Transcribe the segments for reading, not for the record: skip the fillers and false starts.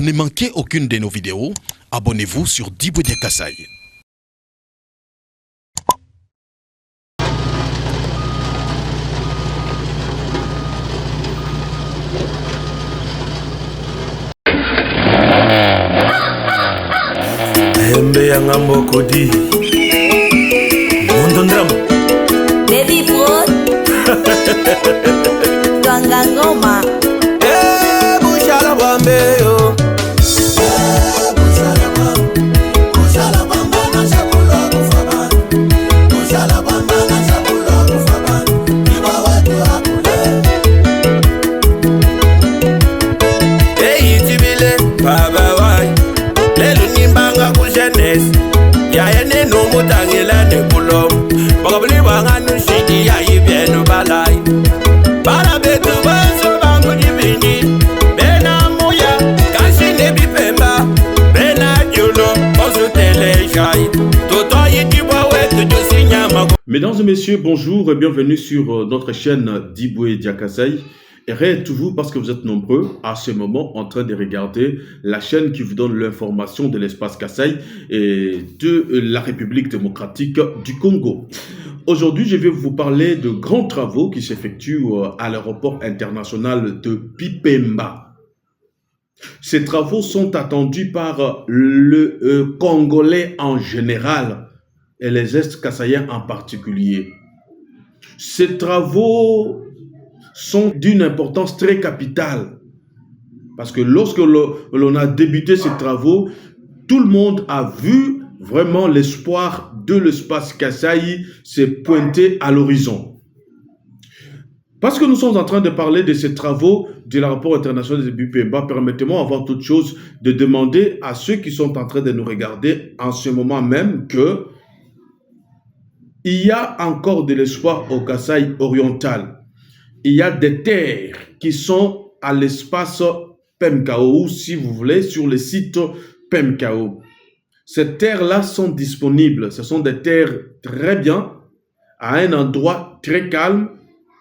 Pour ne manquer aucune de nos vidéos, abonnez-vous sur Diboudia Kasai. Hembe ya ngambo kodi Mondo ndrama Baby food Ganga ngoma Bushala bambe yo Bushala bamba na sabula kufaba Bushala bamba na sabula kufaba Iwa watu hakule Tibile baba wai Lelu nimbanga kujenes Ya ene no mutangela ne kulom Bakabli banga nushiki ya ibienu balai Para betu banzo bangu jibini Bena muya kashi ne bipemba Bena julo osu tele shai Toto yitiwa wetu jusi nyama. Mesdames et messieurs, bonjour et bienvenue sur notre chaîne Diboudia Kasai. Et réveillez-vous parce que vous êtes nombreux à ce moment en train de regarder la chaîne qui vous donne l'information de l'espace Kasai et de la République démocratique du Congo. Aujourd'hui, je vais vous parler de grands travaux qui s'effectuent à l'aéroport international de Bipemba. Ces travaux sont attendus par le Congolais en général et les Est-Kassaïens en particulier. Ces travaux sont d'une importance très capitale. Parce que lorsque l'on a débuté ces travaux, tout le monde a vu vraiment l'espoir de l'espace Kasai se pointer à l'horizon. Parce que nous sommes en train de parler de ces travaux de l'aéroport international de Bipemba, permettez-moi avant toute chose de demander à ceux qui sont en train de nous regarder en ce moment même que il y a encore de l'espoir au Kasai oriental. Il y a des terres qui sont à l'espace PEMKAO, si vous voulez, sur le site PEMKAO. Ces terres-là sont disponibles. Ce sont des terres très bien, à un endroit très calme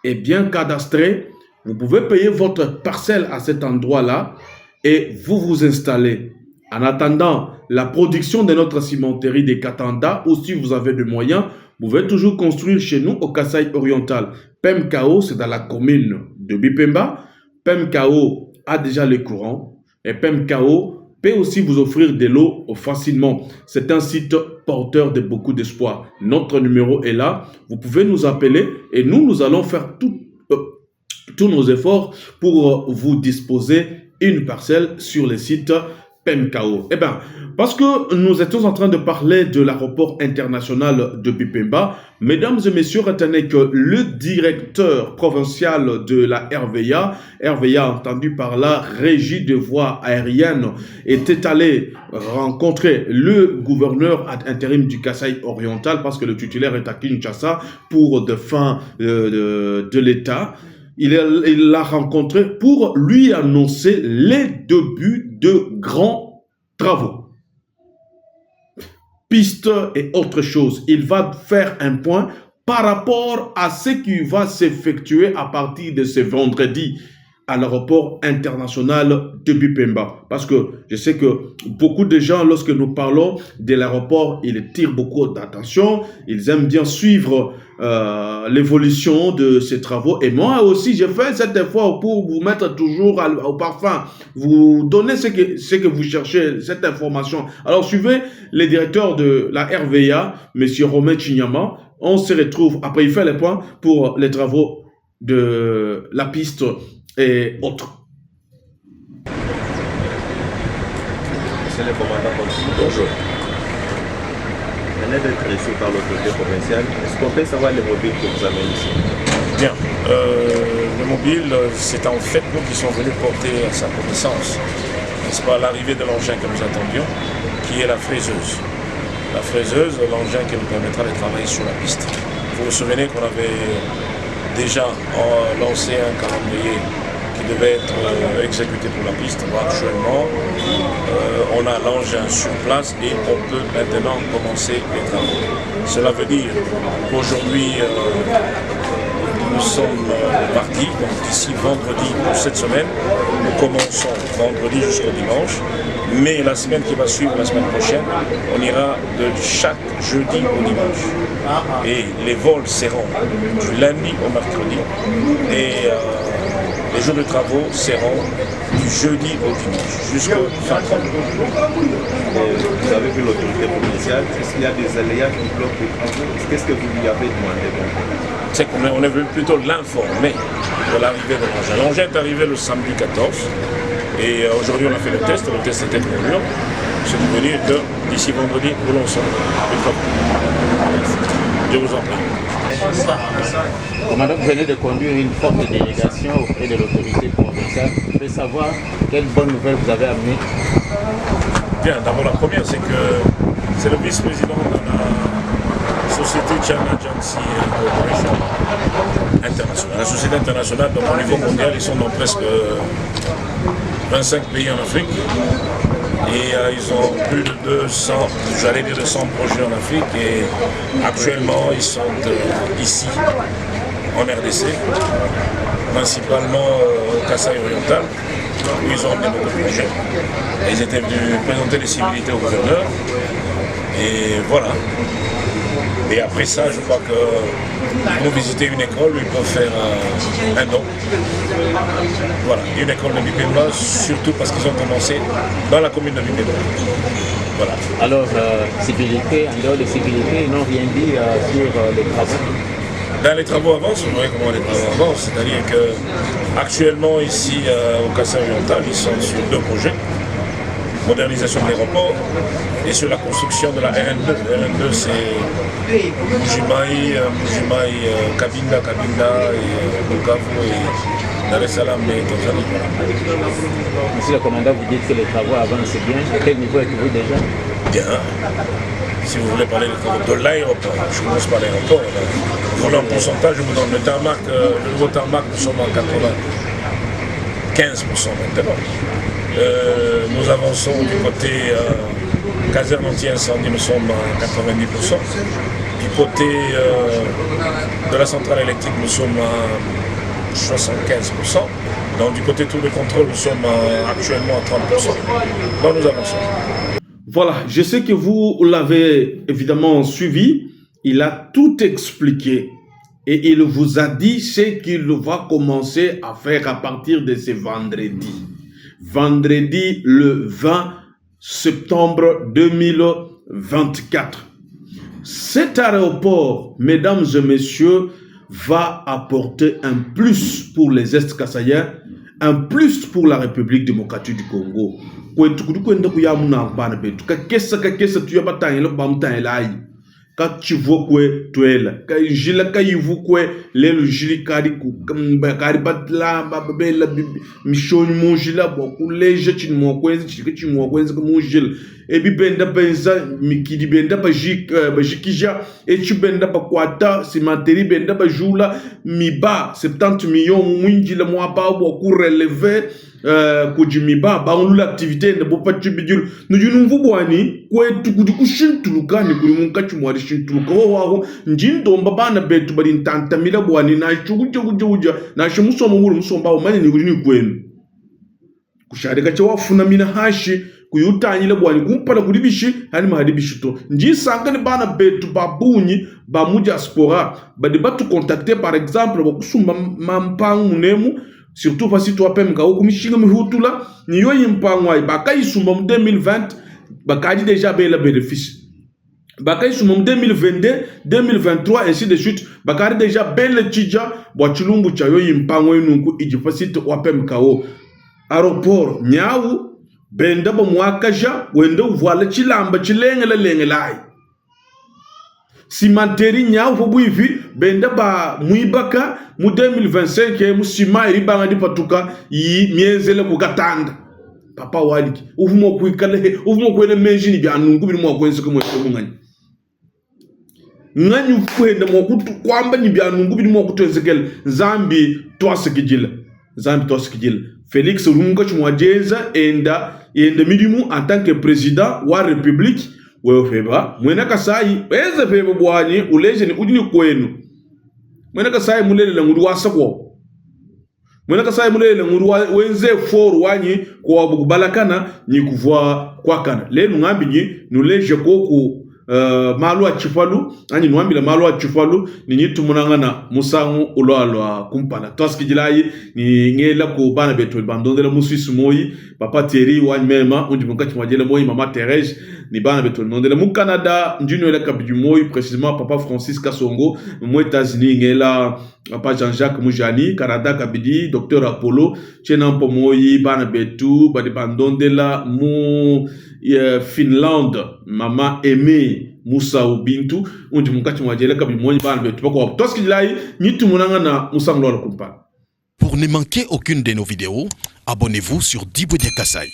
et bien cadastré. Vous pouvez payer votre parcelle à cet endroit-là et vous vous installez. En attendant la production de notre cimenterie des Katanda, ou si vous avez des moyens, vous pouvez toujours construire chez nous au Kasai oriental. PEMKAO, c'est dans la commune de Bipemba. PEMKAO a déjà le courant et PEMKAO peut aussi vous offrir de l'eau facilement. C'est un site porteur de beaucoup d'espoir. Notre numéro est là. Vous pouvez nous appeler et nous allons faire tous nos efforts pour vous disposer une parcelle sur le site PEMKAO. Eh bien, parce que nous étions en train de parler de l'aéroport international de Bipemba, mesdames et messieurs, retenez que le directeur provincial de la RVA entendu par la régie de voies aériennes, était allé rencontrer le gouverneur ad intérim du Kasai oriental parce que le titulaire est à Kinshasa pour des fins de l'État. Il l'a rencontré pour lui annoncer les débuts de grands travaux. Pistes et autre chose. Il va faire un point par rapport à ce qui va s'effectuer à partir de ce vendredi à l'aéroport international de Bipemba. Parce que je sais que beaucoup de gens, lorsque nous parlons de l'aéroport, ils tirent beaucoup d'attention. Ils aiment bien suivre l'évolution de ces travaux. Et moi aussi, j'ai fait cet effort pour vous mettre toujours au parfum. Vous donner ce que vous cherchez, cette information. Alors, suivez le directeur de la RVA, M. Romain Chinyama. On se retrouve, après il fait les points pour les travaux de la piste et autres. Monsieur le commandant, bonjour. On est d'être reçu par l'autorité provinciale. Est-ce qu'on peut savoir les mobiles que vous avez ici? Bien. Le mobile, c'est en fait nous qui sommes venus porter à sa connaissance, n'est-ce pas, l'arrivée de l'engin que nous attendions, qui est la fraiseuse. La fraiseuse, l'engin qui nous permettra de travailler sur la piste. Vous vous souvenez qu'on avait déjà lancé un calendrier qui devait être exécuté pour la piste. Actuellement, on a l'engin sur place et on peut maintenant commencer les travaux. Cela veut dire qu'aujourd'hui, nous sommes mardi, donc d'ici vendredi pour cette semaine. Nous commençons vendredi jusqu'au dimanche. Mais la semaine qui va suivre, la semaine prochaine, on ira de chaque jeudi au dimanche. Et les vols seront du lundi au mercredi. Et les jours de travaux seront du jeudi au dimanche, jusqu'au fin de Vous avez vu l'autorité provinciale, est-ce qu'il y a des aléas qui bloquent les travaux? Qu'est-ce que vous lui avez demandé? C'est qu'on est venu plutôt l'informer de l'arrivée de l'engin. L'engin est arrivé le samedi 14 et aujourd'hui on a fait le test était concluant. Ce qui veut dire que d'ici vendredi, nous lançons les travaux. Je vous en prie. Commandant, vous venez de conduire une forte délégation auprès de l'autorité provinciale. Je veux savoir quelles bonnes nouvelles vous avez amenées. Bien, d'abord la première, c'est que c'est le vice-président de la société China Jiangxi Corporation internationale. La société internationale, donc, au niveau mondial, ils sont dans presque 25 pays en Afrique. Et ils ont plus de 200, j'allais dire 200 projets en Afrique et actuellement ils sont ici en RDC, principalement au Kasaï oriental, où ils ont amené beaucoup de projets. Et ils étaient venus présenter les civilités au gouverneur et voilà. Et après ça, je crois qu'ils vont visiter une école où ils peuvent faire un don. Voilà, une école de Bipemba, surtout parce qu'ils ont commencé dans la commune de Bipemba. Voilà. Alors, civilité, en dehors de civilité, ils n'ont rien dit sur les travaux. Dans les travaux avancent, vous voyez comment les travaux avancent, c'est-à-dire qu'actuellement ici au Kasaï oriental, ils sont sur 2 projets. Modernisation de l'aéroport et sur la construction de la RN2. La RN2 c'est Mujimai, Kabinda et Bukavu et Dar es Salaam et Tanzanie. Monsieur le commandant, vous dites que les travaux avancent bien. À quel niveau êtes-vous déjà? Bien. Si vous voulez parler des travaux de l'aéroport, je commence par l'aéroport. Vous voulez un pourcentage, je vous donne le tarmac, le nouveau tarmac, nous sommes en 95% maintenant. Nous avançons du côté caserne anti-incendie, nous sommes à 90%. Du côté de la centrale électrique, nous sommes à 75%. Donc du côté tour de contrôle, nous sommes actuellement à 30%. Donc nous avançons. Voilà, je sais que vous l'avez évidemment suivi. Il a tout expliqué. Et il vous a dit ce qu'il va commencer à faire à partir de ce vendredi. Vendredi le 20 septembre 2024. Cet aéroport, mesdames et messieurs, va apporter un plus pour les Est-Kassaïens, un plus pour la République démocratique du Congo. Ka chivo kwe tuela ka jila ka yivu kwe lelo jili kari ku kari batla babela mishoni monjila boku leje chin mo kwenzi chike chin mo kwenzi ko monjila e bi benda benza mikidi benda ba jikija e chi benda ba kwata simanteri benda ba jula miba 70 millions mwinjila mo ba boku relever kujimiba baulu l'activité ne bopa tubidul no junumvu bwani kwe tukudi kushintuluka ni kuri munka chumwari shintuluka waho njindo bana betu bari ntantamira bwani na chugujugujuja na shimusomo wuri musomba umanye ni kuri ni kwenu kusharika cha wafuna mina hashi kuyutanyile bwani kumpala kuri bishi hani mahadi bishito njisanga ni bana betu babunyi ba mu diaspora badi batu contacter par exemple bokusumba mampangu nemu surtout parce que toi pem ka okumishinga mihutula niyo yimpangwa bakai sumba mu 2020 bakadi déjà bela bénéfice bakai sumba mu 2022 2023 ainsi de suite bakadi déjà bela chija bwa chilumbu cha yo yimpangwa yinunku ijifasite wapem kao aéroport nyawu benda ba mwakaja wende voila chilamba chilengela lengelai simanteri nyawu fo buivi benda ba muibaka mu 2025 mu sima iri banga di patuka yi mienzele ku gatanda papa waliki uvumo kuikale uvumo kwene menjini bya nungu biri mu kwenze ko mwese ngani ngani kwenda mo kutu kwamba ni bya nungu biri mu kutwezekele zambi twasikijila Félix Runga chumwajenza enda midimu en tant que président wa république wewe feba mwena kasai eze feba bwani uleje ni udini kwenu mwena ka sai mulele la nguru wasa ko mwena ka sai mulele la nguru wenze foru wanyi ko abukubalakana ni kuvwa kwakana le ngambi ni nuleje ko malu a chifalu ani nwambila malu a chifalu ni nyitu munangana musangu ulwalwa kumpana toski jilai ni ngela ko bana beto bandondela muswisu moyi papa Thierry wany mema undi mukati mwajele moyi mama Thérèse ni bana beto ndondela mu Canada njino ela kabiju moyi précisément papa Francis Kasongo mu États-Unis ngela papa Jean-Jacques Mujani Canada kabidi docteur Apollo chena mpo moyi bana betu badi bandondela mu Finland mama Aimé Moussa Ubintu undi mukati mwajele kabiju moyi bana betu bako toski jilai nyitu munangana musangu lwalwa kumpana. Pour ne manquer aucune de nos vidéos, abonnez-vous sur Diboué Kasai.